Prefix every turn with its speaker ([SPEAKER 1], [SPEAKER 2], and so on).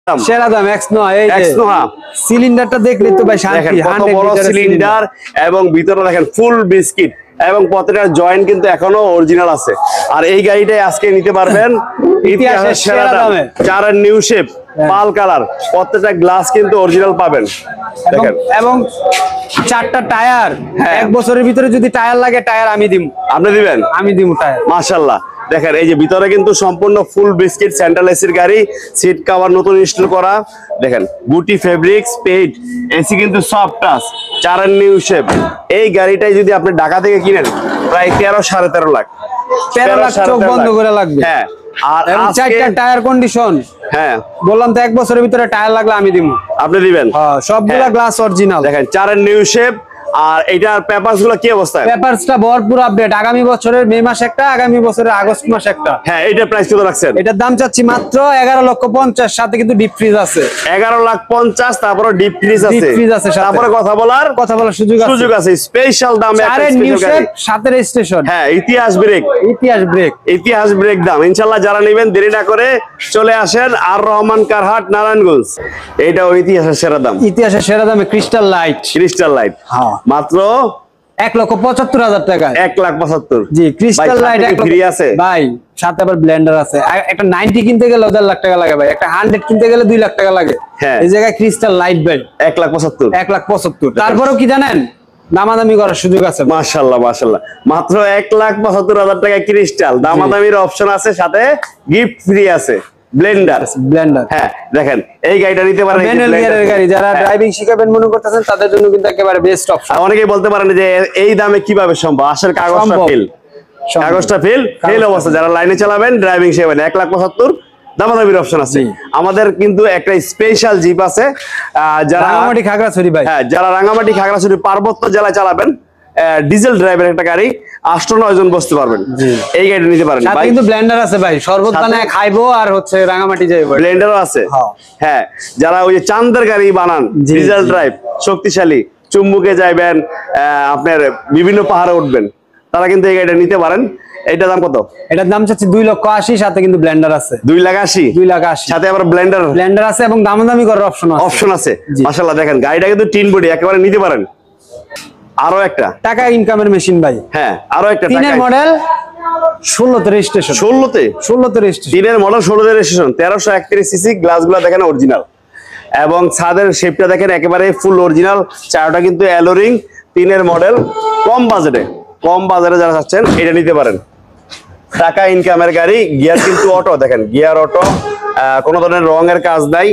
[SPEAKER 1] সেরা দাম সিলিন্ডারটা দেখলে তো ভাই শান্তি।
[SPEAKER 2] কত বড় সিলিন্ডার এবং ভিতরে দেখেন ফুল বিস্কিট এবং প্রত্যেকটা জয়েন্ট কিন্তু এখনো অরিজিনাল আছে। আর এই গাড়িটাই আজকে নিতে পারবেন ইতিহাসের সেরা দামে। চারের নিউ শেপ পাল কালার, প্রত্যেকটা গ্লাস কিন্তু অরিজিনাল পাবেন দেখেন।
[SPEAKER 1] এবং 4টা টায়ার, 1 বছরের ভিতরে যদি টায়ার লাগে টায়ার আমি দিব।
[SPEAKER 2] আপনি দিবেন?
[SPEAKER 1] আমি দিব টায়ার।
[SPEAKER 2] মাশাআল্লাহ দেখেন এই যে ভিতরে কিন্তু সম্পূর্ণ ফুল বিস্কিট সেন্ট্রাল এসির গাড়ি, সিট কভার নতুন ইনস্টল করা দেখেন, গুটি ফেব্রিক্স পেইন্ট, এসি কিন্তু সফট টাচ, চারের নিউ শেপ। এই গাড়িটাই যদি আপনি ঢাকা থেকে কিনেন প্রায় 13-13.5 লাখ।
[SPEAKER 1] 13 লাখ চোখ বন্ধ করে লাগবে।
[SPEAKER 2] হ্যাঁ আর
[SPEAKER 1] 4টা টায়ার কন্ডিশন।
[SPEAKER 2] হ্যাঁ
[SPEAKER 1] বললাম তো 1 বছরের ভিতরে টায়ার লাগলে আমি দিব।
[SPEAKER 2] আপনি দিবেন?
[SPEAKER 1] হ্যাঁ সবগুলা গ্লাস অরিজিনাল
[SPEAKER 2] দেখেন, চারের নিউ শেপ। আর এটার পেপারস গুলো কি অবস্থায়?
[SPEAKER 1] পেপারসটা ভরপুর আপডেট। আগামী বছরের মে মাস একটা, আগামী বছরের আগস্ট মাস একটা।
[SPEAKER 2] হ্যাঁ এটার প্রাইস কত রাখছেন?
[SPEAKER 1] এটার দাম চাচ্ছি মাত্র 11,50,000, সাথে কিন্তু ডিপ ফ্রিজ আছে।
[SPEAKER 2] 11,50,000, তারপরে ডিপ ফ্রিজ আছে, তারপরে কথা বলার সুযোগ আছে। স্পেশাল দামে
[SPEAKER 1] আরে নিউ শেপ, সাথে রেজিস্ট্রেশন।
[SPEAKER 2] হ্যাঁ ইতিহাস ব্রেক দাম। ইনশাআল্লাহ যারা নেবেন দেরি না করে চলে আসেন আর রহমান কারহাট, নারায়ণগঞ্জ। এইটাও ইতিহাসের সেরা দাম।
[SPEAKER 1] ইতিহাসের সেরা দামে ক্রিস্টাল লাইট।
[SPEAKER 2] হ্যাঁ মাত্র
[SPEAKER 1] 1,75,000 টাকা।
[SPEAKER 2] 1,75,000।
[SPEAKER 1] জি ক্রিস্টাল লাইট
[SPEAKER 2] ফ্রি আছে
[SPEAKER 1] ভাই, সাথে আবার ব্লেন্ডার আছে। একটা 90 কিনতে গেলে 1.5 লাখ টাকা লাগে ভাই, একটা 100 কিনতে গেলে 2 লাখ টাকা লাগে। এই জায়গায় ক্রিস্টাল লাইট ভাই 1,75,000। তারপরেও কি জানেন, দামাদামি করার সুযোগ আছে।
[SPEAKER 2] মাশাআল্লাহ মাত্র 1,75,000 টাকা ক্রিস্টাল, দামাদামির অপশন আছে, সাথে গিফট ফ্রি আছে। ব্লেন্ডার হ্যাঁ দেখেন এই গাড়িটা নিতে পারেন।
[SPEAKER 1] ম্যানুয়াল গিয়ারের গাড়ি, যারা ড্রাইভিং শিখাবেন মনে করতেছেন তাদের জন্য কিন্তু একেবারে বেস্ট অপশন।
[SPEAKER 2] অনেকেই বলতে পারেন যে এই দামে কিভাবে সম্ভব, আসলে কাগজটা ফেল অবস্থা। যারা লাইনে চালাবেন, ড্রাইভিং শিখাবেন, 1,75,000 দামাদামির অপশন আছে। আমাদের কিন্তু একটা স্পেশাল জিপ আছে যারা
[SPEAKER 1] রাঙামাটি খাগড়াছড়ি ভাই,
[SPEAKER 2] হ্যাঁ যারা রাঙামাটি খাগড়াছড়ি পার্বত্য জেলায় চালাবেন, ডিজেল ড্রাইভের একটা গাড়ি, 8-9 জন বসতে পারবেন, এই গাড়ি নিতে পারেন।
[SPEAKER 1] সাথে কিন্তু ব্লেন্ডার আছে ভাই, শরবত বানায় খাইবো আর হচ্ছে রাঙামাটি যাইবো,
[SPEAKER 2] ব্লেন্ডারও আছে। হ্যাঁ যারা ওই যে চান্দের গাড়ি বানান, ডিজেল ড্রাইভ শক্তিশালী, চুম্বুকে যাইবেন, আপনার বিভিন্ন পাহাড়ে উঠবেন, তারা কিন্তু এই গাড়িটা নিতে পারেন। এটার দাম কত?
[SPEAKER 1] এটার দাম চাচ্ছি 2,80,000, সাথে কিন্তু ব্লেন্ডার আছে।
[SPEAKER 2] 2,80,000 সাথে আবার ব্লেন্ডার আছে এবং দামাদামি করার অপশন আছে। মাশাআল্লাহ দেখেন গাড়িটা কিন্তু টিন বডি, একেবারে নিতে পারেন। আরো একটা টাকা
[SPEAKER 1] ইনকামের মেশিন ভাই।
[SPEAKER 2] হ্যাঁ আরো একটা
[SPEAKER 1] তিনের মডেল 16তে রেজিস্ট্রেশন। 16তে রেজিস্ট্রেশন।
[SPEAKER 2] তিনের মডেল 16তে রেজিস্ট্রেশন। 1331 সিসি, গ্লাসগুলো দেখেন অরিজিনাল এবং ছাদের শেপটা দেখেন একেবারে ফুল অরিজিনাল। চারটা কিন্তু অ্যালোরিং। তিনের মডেল, কম বাজারে যারা চাচ্ছেন এটা নিতে পারেন। টাকা ইনকামের গাড়ি, গিয়ার কিন্তু অটো, দেখেন গিয়ার অটো, কোনো ধরনের রঙের কাজ নাই।